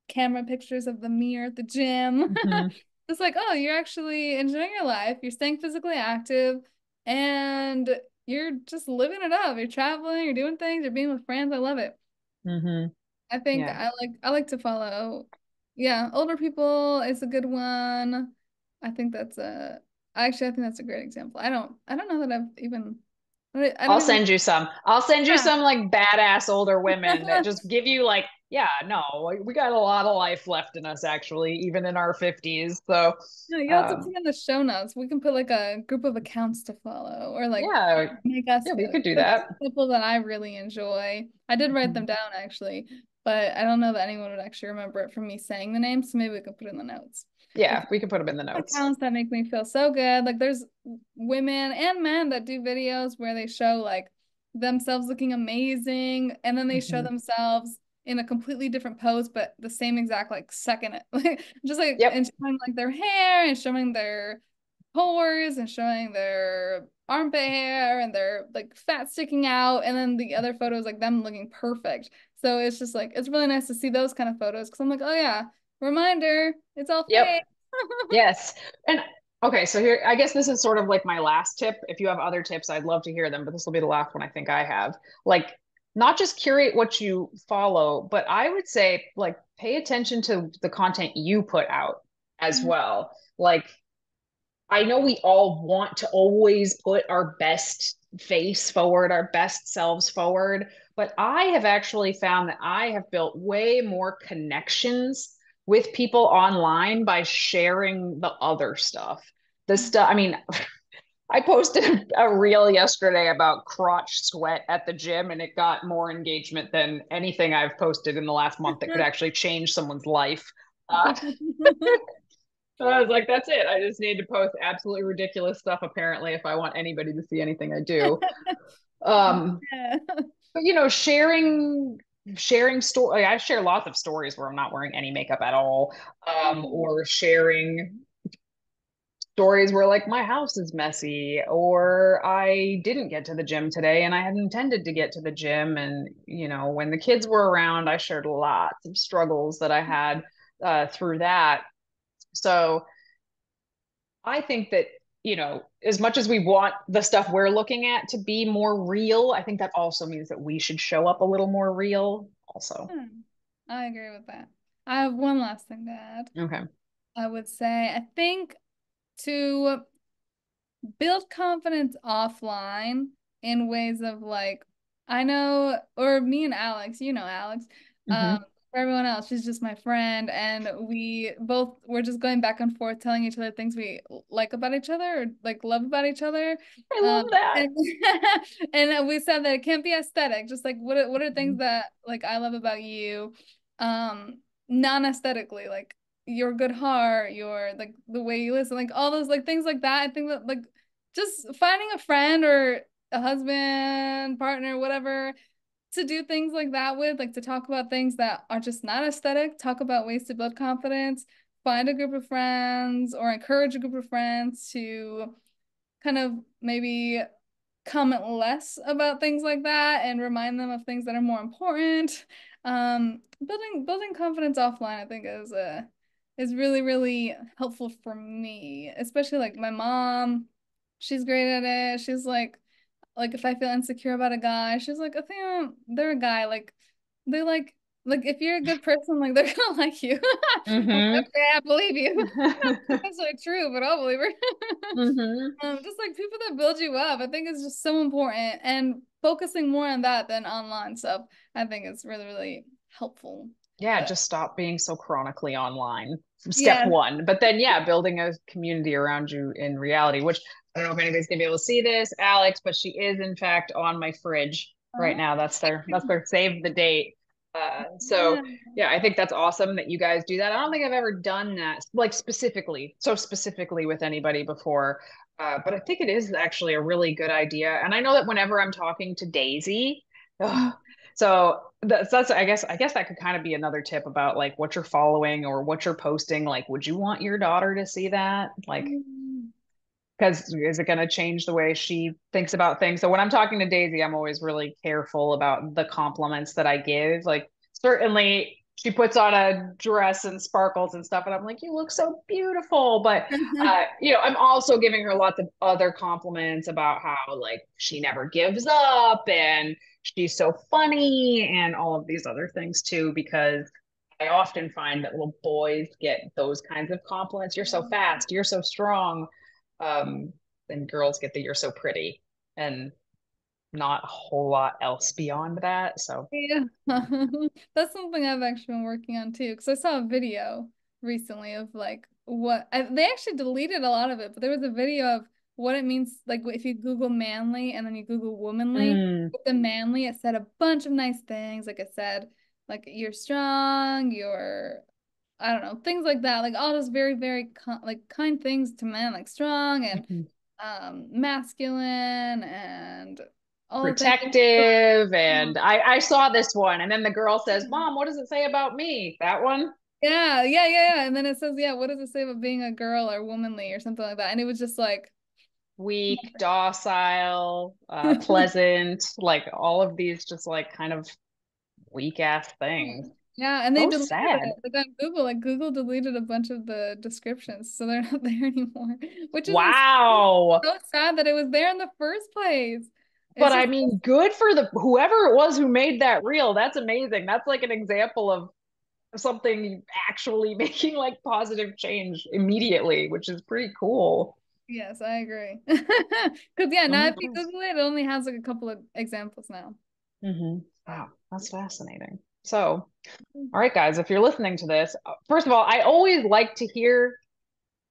Speaker 2: camera pictures of the mirror at the gym.
Speaker 1: Hmm.
Speaker 2: It's like, oh, you're actually enjoying your life, you're staying physically active, and you're just living it up. You're traveling, you're doing things, you're being with friends. I love it.
Speaker 1: Hmm.
Speaker 2: I think
Speaker 1: Yeah.
Speaker 2: I like to follow. Yeah, older people is a good one. I think that's a I think that's a great example. I don't know that I've even I
Speaker 1: I'll
Speaker 2: don't even.
Speaker 1: send you some. I'll send you
Speaker 2: Yeah.
Speaker 1: some like badass older women that just give you like, yeah, no, we got a lot of life left in us actually, even in our 50s. So,
Speaker 2: No, you'll have to
Speaker 1: um,
Speaker 2: put in the show notes. We can put like a group of accounts to follow or like
Speaker 1: yeah,
Speaker 2: make us
Speaker 1: yeah, we could do
Speaker 2: the
Speaker 1: that.
Speaker 2: people that I really enjoy. I did write them
Speaker 1: Mhm.
Speaker 2: down actually, but I don't know that anyone would actually remember it from me saying the names, so maybe we can put it in the notes. Like
Speaker 1: Yeah, we could put them in the notes.
Speaker 2: accounts that make me feel so good. Like there's women and men that do videos where they show like themselves looking amazing and then they show
Speaker 1: Mhm.
Speaker 2: themselves in a completely different pose, but the same exact like second, like just like
Speaker 1: Yep,
Speaker 2: and showing like their hair and showing their pores and showing their armpit hair and their like fat sticking out, and then the other photos like them looking perfect. So it's just like it's really nice to see those kind of photos because I'm like, oh yeah, reminder, it's all
Speaker 1: yep,
Speaker 2: fake.
Speaker 1: yes. And okay, so here, I guess this is sort of like my last tip. If you have other tips, I'd love to hear them, but this will be the last one I think I have. Like, not just curate what you follow, but I would say, like, pay attention to the content you put out as well. Like, I know we all want to always put our best face forward, our best selves forward, but I have actually found that I have built way more connections with people online by sharing the other stuff. The stuff, I mean, I posted a reel yesterday about crotch sweat at the gym, and it got more engagement than anything I've posted in the last month that could actually change someone's life. Uh, so I was like, that's it. I just need to post absolutely ridiculous stuff, apparently, if I want anybody to see anything I do. Um,
Speaker 2: Yeah.
Speaker 1: but sharing story. I share lots of stories where I'm not wearing any makeup at all. Or sharing stories where like my house is messy, or I didn't get to the gym today and I had intended to get to the gym. And, when the kids were around, I shared lots of struggles that I had through that. So I think that, as much as we want the stuff we're looking at to be more real, I think that also means that we should show up a little more real also.
Speaker 2: Hmm. I agree with that. I have one last thing to add.
Speaker 1: Okay.
Speaker 2: I would say I think to build confidence offline in ways of like I know or me and Alex, you know Alex, um
Speaker 1: Hmm.
Speaker 2: for everyone else, she's just my friend and we're just going back and forth telling each other things we like about each other or like love about each other.
Speaker 1: I love that.
Speaker 2: And and we said that it can't be aesthetic, just like what are things
Speaker 1: Mhm.
Speaker 2: that like I love about you non-aesthetically, like your good heart, your like the way you listen, like all those like things like that. I think that like just finding a friend or a husband, partner, whatever, to do things like that with, like to talk about things that are just not aesthetic, talk about ways to build confidence, find a group of friends or encourage a group of friends to kind of maybe comment less about things like that and remind them of things that are more important. Building confidence offline, I think, is really, really helpful for me, especially like my mom. She's great at it. She's like if I feel insecure about a guy, she's like, I think they're a guy. They like if you're a good person, like they're gonna like you. I'm like,
Speaker 1: Hmm.
Speaker 2: okay, I believe you. Not necessarily true, but I'll believe her.
Speaker 1: Hmm.
Speaker 2: Just like people that build you up, I think it's just so important, and focusing more on that than online stuff, I think it's really, really helpful.
Speaker 1: Yeah,
Speaker 2: Uh,
Speaker 1: just stop being so chronically online. Step
Speaker 2: yeah.
Speaker 1: one. But then, yeah, building a community around you in reality, which I don't know if anybody's gonna be able to see this, Alex, but she is in fact on my fridge right now.
Speaker 2: Oh,
Speaker 1: That's their save the date. So
Speaker 2: yeah.
Speaker 1: yeah, I think that's awesome that you guys do that. I don't think I've ever done that like specifically with anybody before. But I think it is actually a really good idea. And I know that whenever I'm talking to Daisy, ugh, so that's I guess that could kind of be another tip about like what you're following or what you're posting. Like, would you want your daughter to see that? Like,
Speaker 2: Mm.
Speaker 1: because is it going to change the way she thinks about things? So when I'm talking to Daisy, I'm always really careful about the compliments that I give. Like, certainly she puts on a dress and sparkles and stuff, and I'm like, you look so beautiful. But I'm also giving her lots of other compliments about how like she never gives up and she's so funny and all of these other things too, because I often find that little boys get those kinds of compliments. You're so fast, you're so strong, um, then girls get the "you're so pretty." And not a whole lot else beyond that. So,
Speaker 2: Yeah. That's something I've actually been working on too. Because I saw a video recently of like they actually deleted a lot of it, but there was a video of what it means. Like if you Google manly and then you Google womanly,
Speaker 1: mm,
Speaker 2: with the manly, it said a bunch of nice things. Like it said, like you're strong, I don't know, things like that. Like all those very, very like kind things to men, like strong and
Speaker 1: mhm.
Speaker 2: masculine and all the things.
Speaker 1: Protective. And I saw this one. And then the girl says, Mom, what does it say about me? That one?
Speaker 2: Yeah, yeah, yeah, yeah. And then it says, yeah, what does it say about being a girl or womanly or something like that? And it was just like,
Speaker 1: Weak, docile, pleasant, like all of these just like kind of weak ass things.
Speaker 2: yeah, and they
Speaker 1: So
Speaker 2: deleted
Speaker 1: sad.
Speaker 2: it. Like on Google, like Google deleted a bunch of the descriptions, so they're not there anymore. Which is
Speaker 1: Wow.
Speaker 2: so sad that it was there in the first place.
Speaker 1: But
Speaker 2: It's
Speaker 1: I
Speaker 2: just,
Speaker 1: mean, good for the whoever it was who made that reel. That's amazing. That's like an example of something actually making like positive change immediately, which is pretty cool.
Speaker 2: yes, I agree. Because yeah,
Speaker 1: Oh
Speaker 2: now
Speaker 1: my
Speaker 2: if you
Speaker 1: gosh.
Speaker 2: Google it, it only has like a couple of examples now.
Speaker 1: Wow, that's fascinating. So, all right, guys, if you're listening to this, first of all, I always like to hear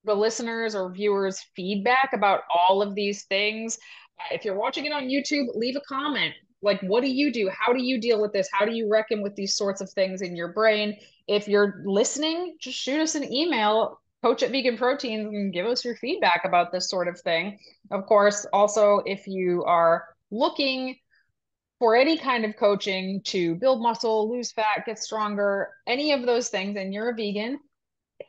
Speaker 1: the listeners or viewers' feedback about all of these things. If you're watching it on YouTube, leave a comment. Like, what do you do? How do you deal with this? How do you reckon with these sorts of things in your brain? If you're listening, just shoot us an email, coach at Vegan Proteins, and give us your feedback about this sort of thing. Of course, also, if you are looking for any kind of coaching to build muscle, lose fat, get stronger, any of those things, and you're a vegan,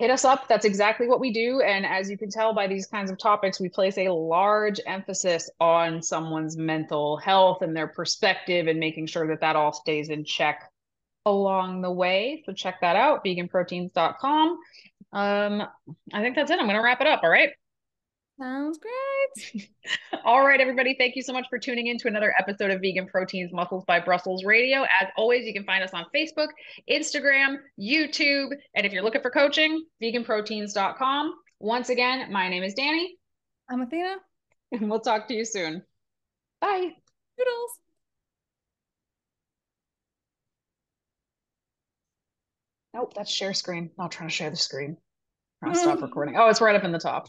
Speaker 1: hit us up. That's exactly what we do. And as you can tell by these kinds of topics, we place a large emphasis on someone's mental health and their perspective and making sure that that all stays in check along the way. So check that out, veganproteins.com. Um, I think that's it. I'm going to wrap it up. All right.
Speaker 2: Sounds great.
Speaker 1: All right, everybody. Thank you so much for tuning in to another episode of Vegan Proteins Muscles by Brussels Radio. As always, you can find us on Facebook, Instagram, YouTube, and if you're looking for coaching, veganproteins.com. Once again, my name is Danny,
Speaker 2: I'm Athena.
Speaker 1: and we'll talk to you soon. Bye.
Speaker 2: Toodles.
Speaker 1: Nope, that's share screen. Not trying to share the screen. I'm trying to stop recording. Oh, it's right up in the top.